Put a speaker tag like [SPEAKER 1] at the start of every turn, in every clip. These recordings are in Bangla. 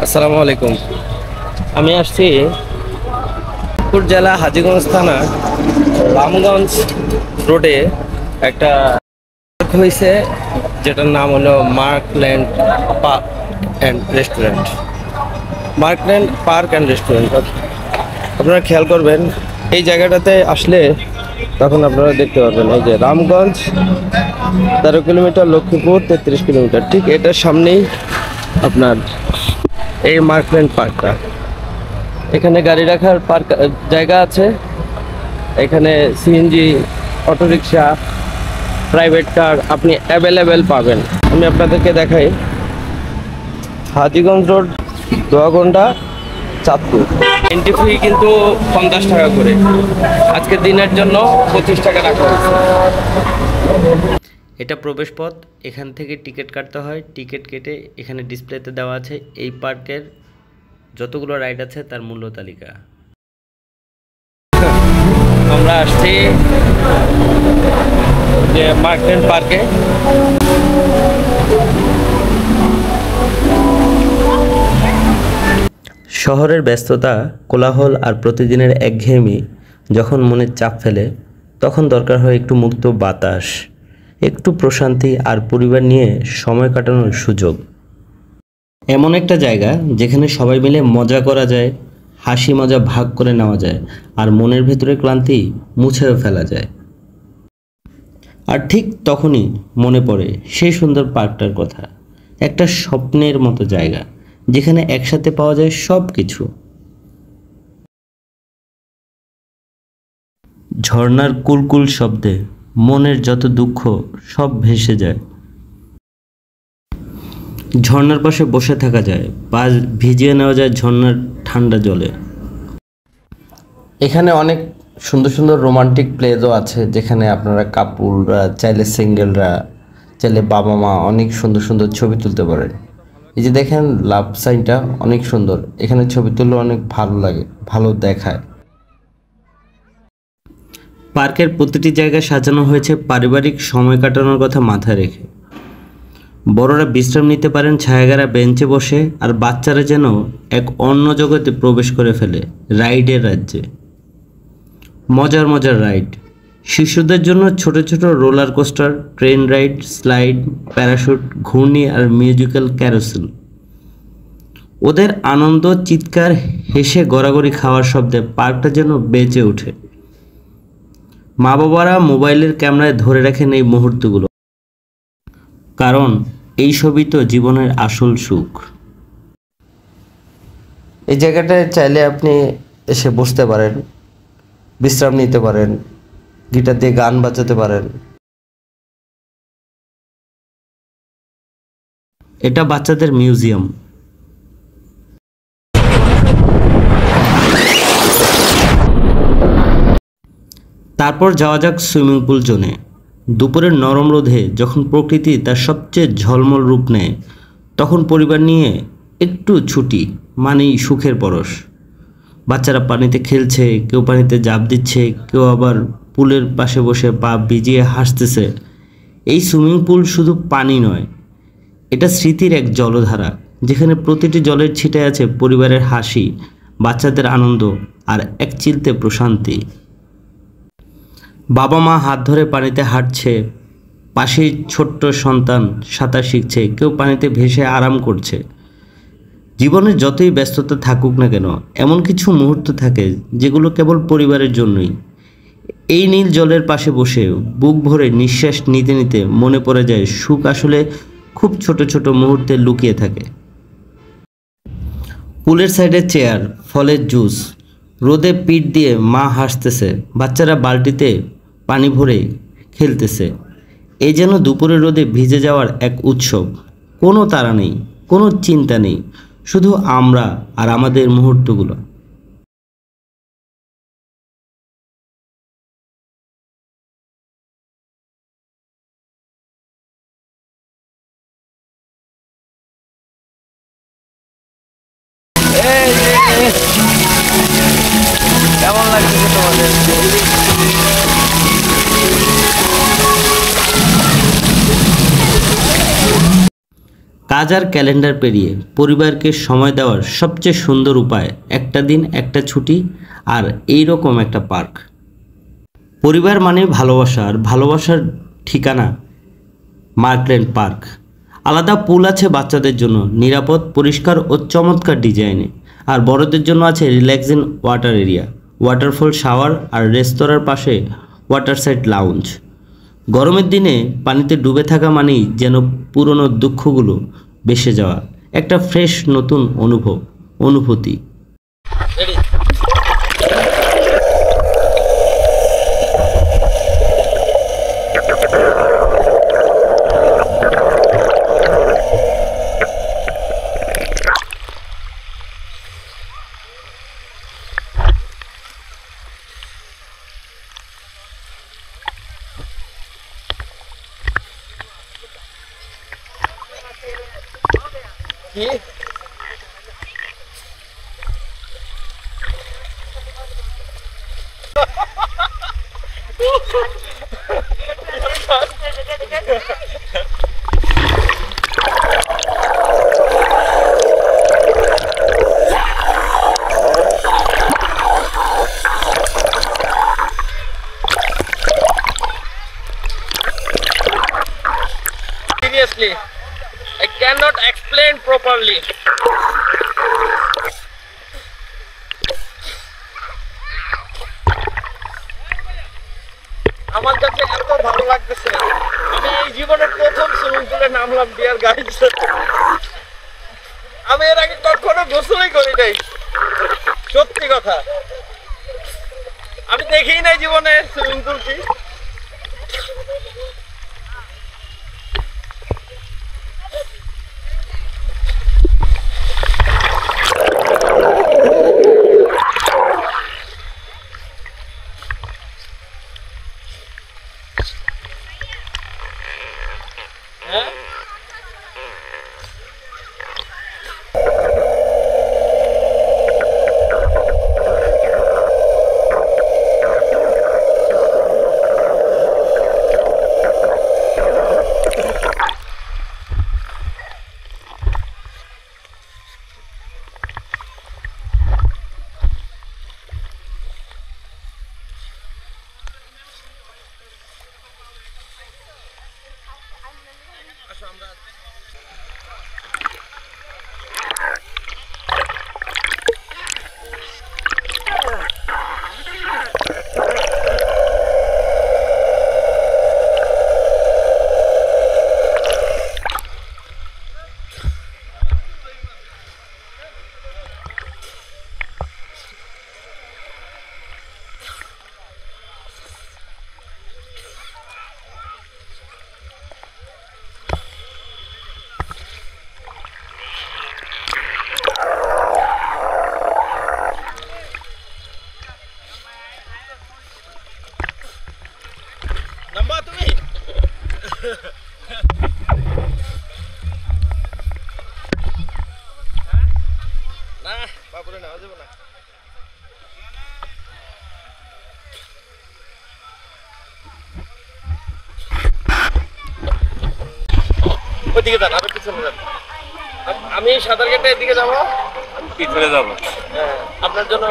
[SPEAKER 1] আসসালামু আলাইকুম। আমি আসছি দিনাজপুর জেলা হাজীগঞ্জ থানা রামগঞ্জ রোডে একটা পার্ক হয়েছে, যেটার নাম হলো Markland park and restaurant. Markland park and restaurant, আপনারা খেয়াল করবেন এই জায়গাটাতে আসলে তখন আপনারা দেখতে পারবেন এই যে রামগঞ্জ 13 কিলোমিটার, লক্ষ্মীপুর 33 কিলোমিটার, ঠিক এটার সামনেই আপনার এই মার্কল্যান্ড পার্কটা। এখানে গাড়ি রাখার পার্ক জায়গা আছে, এখানে সিএনজি, অটোরিকশা, প্রাইভেট কার আপনি অ্যাভেলেবেল পাবেন। আমি আপনাদেরকে দেখাই Hajiganj road, Doaganda, Chandpur. Entry fee কিন্তু 50 টাকা করে, আজকের দিনের জন্য 25 টাকা রাখা হয়েছে। এটা প্রবেশ পথ, এখান থেকে টিকিট কাটতে হয়। টিকিট কেটে এখানে ডিসপ্লেতে দেওয়া আছে এই পার্কের যতগুলো রাইড আছে তার মূল্য তালিকা। আমরা আসছি যে মার্কল্যান্ড পার্কে। শহরের ব্যস্ততা, কোলাহল আর প্রতিদিনের একঘেয়েমি যখন মনের চাপ ফেলে, তখন দরকার হয় একটু মুক্ত বাতাস, একটু প্রশান্তি আর পরিবার নিয়ে সময় কাটানোর সুযোগ। এমন একটা জায়গা যেখানে সবাই মিলে মজা করা যায়, হাসি মজা ভাগ করে নেওয়া যায়, আর মনের ভেতরে ক্লান্তি মুছেও ফেলা যায়। আর ঠিক তখনই মনে পড়ে সেই সুন্দর পার্কটার কথা, একটা স্বপ্নের মতো জায়গা যেখানে একসাথে পাওয়া যায় সব কিছু। ঝর্ণার কুলকুল শব্দে মনের যত দুঃখ সব ভেসে যায়। ঝর্ণার পাশে বসে থাকা যায়, পা ভিজিয়ে নেওয়া যায় ঝর্ণার ঠান্ডা জলে। এখানে অনেক সুন্দর সুন্দর রোমান্টিক প্লেসও আছে, যেখানে আপনারা কাপলরা চাইলে, সিঙ্গেলরা চাইলে, বাবা মা অনেক সুন্দর সুন্দর ছবি তুলতে পারেন। এই যে দেখেন লাভ সাইনটা অনেক সুন্দর, এখানে ছবি তুললে অনেক ভালো লাগে, ভালো দেখায়। পার্কের প্রতিটি জায়গায় সাজানো হয়েছে পারিবারিক সময় কাটানোর কথা মাথায় রেখে। বড়রা বিশ্রাম নিতে পারেন ছায়াগারা বেঞ্চে বসে, আর বাচ্চারা যেন এক অন্য জগতে প্রবেশ করে ফেলে রাইডের রাজ্যে। মজার মজার রাইড, শিশুদের জন্য ছোট ছোট roller coaster, train ride, slide, parachute, ঘূর্ণি আর মিউজিক্যাল ক্যারোসেল। ওদের আনন্দ, চিৎকার, হেসে গড়াগড়ি খাওয়ার শব্দে পার্কটা যেন বেঁচে ওঠে। মা বাবারা মোবাইলের ক্যামেরায় ধরে রাখেন এই মুহূর্তগুলো, কারণ এই সবই তো জীবনের আসল সুখ। এই জায়গাটায় চাইলে আপনি এসে বসতে পারেন, বিশ্রাম নিতে পারেন, গিটার দিয়ে গান বাজাতে পারেন। এটা বাচ্চাদের মিউজিয়াম। তারপর যাওয়া যাক সুইমিং পুল জোনে। দুপুরের নরম রোদে যখন প্রকৃতি তার সবচেয়ে ঝলমল রূপ নেয়, তখন পরিবার নিয়ে একটু ছুটি মানেই সুখের পরশ। বাচ্চারা পানিতে খেলছে, কেউ পানিতে ঝাঁপ দিচ্ছে, কেউ আবার পুলের পাশে বসে পা ভিজিয়ে হাসতেছে। এই সুইমিং পুল শুধু পানি নয়, এটা স্মৃতির এক জলধারা, যেখানে প্রতিটি জলের ছিটায় আছে পরিবারের হাসি, বাচ্চাদের আনন্দ আর এক চিলতে প্রশান্তি। বাবা মা হাত ধরে পানিতে হাঁটছে, পাশেই ছোট্ট সন্তান সাঁতার শিখছে, কেউ পানিতে ভেসে আরাম করছে। জীবনে যতই ব্যস্ততা থাকুক না কেন, এমন কিছু মুহূর্ত থাকে যেগুলো কেবল পরিবারের জন্যই। এই নীল জলের পাশে বসে বুক ভরে নিঃশ্বাস নিতে নিতে মনে পড়ে যায় সুখ আসলে খুব ছোট ছোট মুহূর্তে লুকিয়ে থাকে। পুলের সাইডে চেয়ার, ফলের জুস, রোদে পিঠ দিয়ে মা হাসতেছে, বাচ্চারা বালতিতে পানি ভরে খেলতেছে। এই যেন দুপুরের রোদে ভিজে যাওয়ার এক উৎসব। কোনো তাড়া নেই, কোনো চিন্তা নেই, শুধু আমরা আর আমাদের মুহূর্তগুলো। কেমন লাগছে তোমাদের?
[SPEAKER 2] কাজ আর ক্যালেন্ডার পেরিয়ে পরিবারকে সময় দেওয়ার সবচেয়ে সুন্দর উপায় একটা দিন একটা ছুটি আর এই রকম একটা পার্ক। পরিবার মানে ভালোবাসা, আর ভালোবাসার ঠিকানা মার্কল্যান্ড পার্ক। আলাদা পুল আছে বাচ্চাদের জন্য, নিরাপদ, পরিষ্কার ও চমৎকার ডিজাইনে। আর বড়দের জন্য আছে relaxing water area, waterfall, shower আর রেস্তোরাঁর পাশে ওয়াটার সাইড লাউঞ্জ। গরমের দিনে পানিতে ডুবে থাকা মানেই যেন পুরনো দুঃখগুলো ভেসে যাওয়া, একটা ফ্রেশ নতুন অনুভূতি।
[SPEAKER 1] Seriously, I cannot explain properly. আমার কাছে এত ভালো লাগতেছে, আমি এই জীবনের প্রথম সুইমিং পুলে নামলাম ডিয়ার গাইস। আমি এর আগে কখনো গোসলই করি নাই, সত্যি কথা। আমি দেখিই নাই জীবনে সুইমিং পুল কি। আমি সাঁতার কেটে এদিকে যাবো, পিছনে যাবো, আপনার জন্য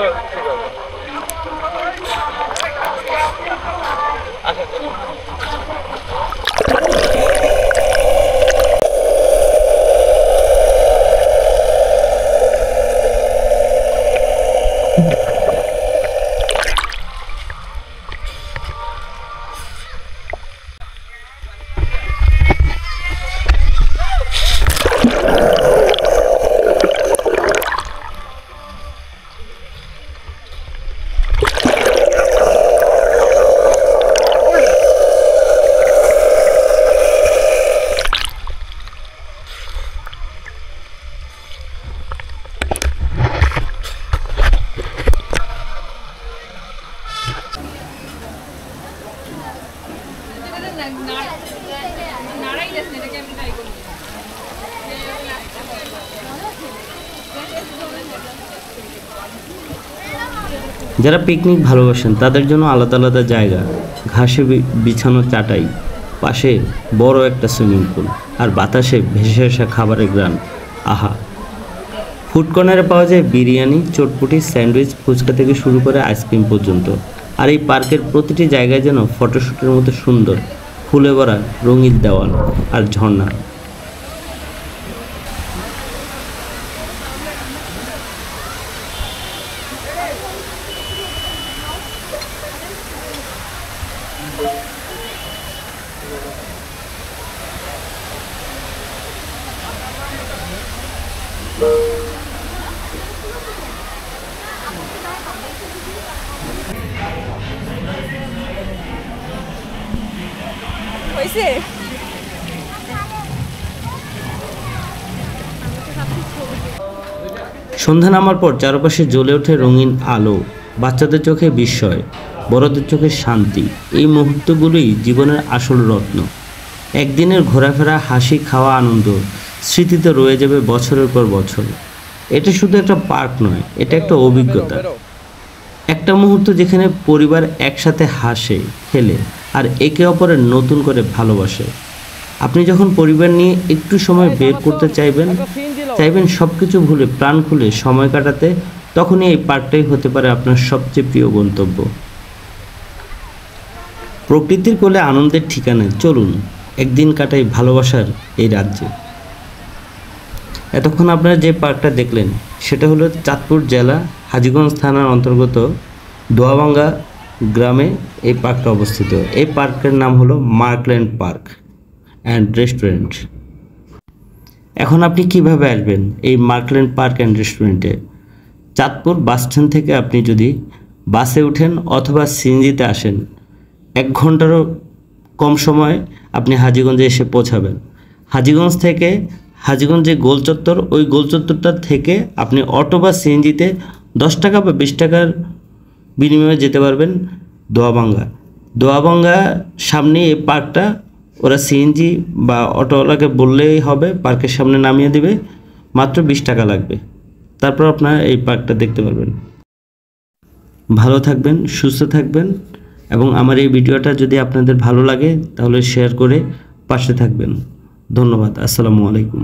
[SPEAKER 2] যারা পিকনিক ভালোবাসেন তাদের জন্য আলাদা আলাদা জায়গা, ঘাসে বিছানো চাটাই, পাশে বড় একটা সুইমিং পুল, আর বাতাসে ভেসে আসা খাবারের গ্রান। আহা! ফুড কর্নারে পাওয়া যায় বিরিয়ানি, চটপটি, স্যান্ডউইচ, ফুচকা থেকে শুরু করে আইসক্রিম পর্যন্ত। আর এই পার্কের প্রতিটি জায়গায় যেন ফটোশ্যুটের মতো সুন্দর, ফুলে ভরা রঙিন দেওয়াল আর ঝর্ণা।
[SPEAKER 3] হয়েছে?
[SPEAKER 2] সন্ধ্যা নামার পর চারপাশে জ্বলে ওঠে রঙিন আলো, বাচ্চাদের চোখে বিস্ময়, বড়দের চোখে শান্তি। এই মুহূর্তগুলোই জীবনের আসল রত্ন। একদিনের ঘোরাফেরা, হাসি, খাওয়া, আনন্দ স্মৃতিতে রয়ে যাবে বছরের পর বছর। এটা শুধু একটা পার্ক নয়, এটা একটা অভিজ্ঞতা, একটা মুহূর্ত যেখানে পরিবার একসাথে হাসে, খেলে আর একে অপরের নতুন করে ভালোবাসে। আপনি যখন পরিবার নিয়ে একটু সময় বের করতে চাইবেন সব কিছু ভুলে প্রাণ খুলে সময় কাটাতে, তখনই এই পার্কটাই হতে পারে আপনার সবচেয়ে প্রিয় গন্তব্য। প্রকৃতির কোলে আনন্দের ঠিকানায় চলুন একদিন কাটাই ভালোবাসার এই রাজ্যে। এতক্ষণ আপনারা যে পার্কটা দেখলেন সেটা হলো চাঁদপুর জেলা হাজীগঞ্জ থানার অন্তর্গত দোয়াবাঙ্গা গ্রামে এই পার্কটা অবস্থিত। এই পার্কের নাম হলো মার্কল্যান্ড পার্ক অ্যান্ড রেস্টুরেন্ট। এখন আপনি কিভাবে আসবেন এই মার্কল্যান্ড পার্ক অ্যান্ড রেস্টুরেন্টে? চাঁদপুর বাস স্ট্যান্ড থেকে আপনি যদি বাসে উঠেন অথবা সিএনজিতে আসেন, 1 ঘন্টারও কম সময় আপনি হাজীগঞ্জে এসে পৌঁছাবেন। হাজীগঞ্জ থেকে হাজীগঞ্জ যে গোল চত্বর, ওই গোল চত্বরটা থেকে আপনি অটো বা সিএনজিতে 10 টাকা বা 20 টাকার বিনিময়ে যেতে পারবেন দোয়াবাঙ্গা সামনে এই পার্কটা। ওরা সিএনজি বা অটোওয়ালাকে বললেই হবে, পার্কের সামনে নামিয়ে দিবে, মাত্র 20 টাকা লাগবে। তারপর আপনারা এই পার্কটা দেখতে পারবেন। ভালো থাকবেন, সুস্থ থাকবেন, এবং আমার এই ভিডিওটা যদি আপনাদের ভালো লাগে তাহলে শেয়ার করে পাশে থাকবেন। ধন্যবাদ। আসসালামু আলাইকুম।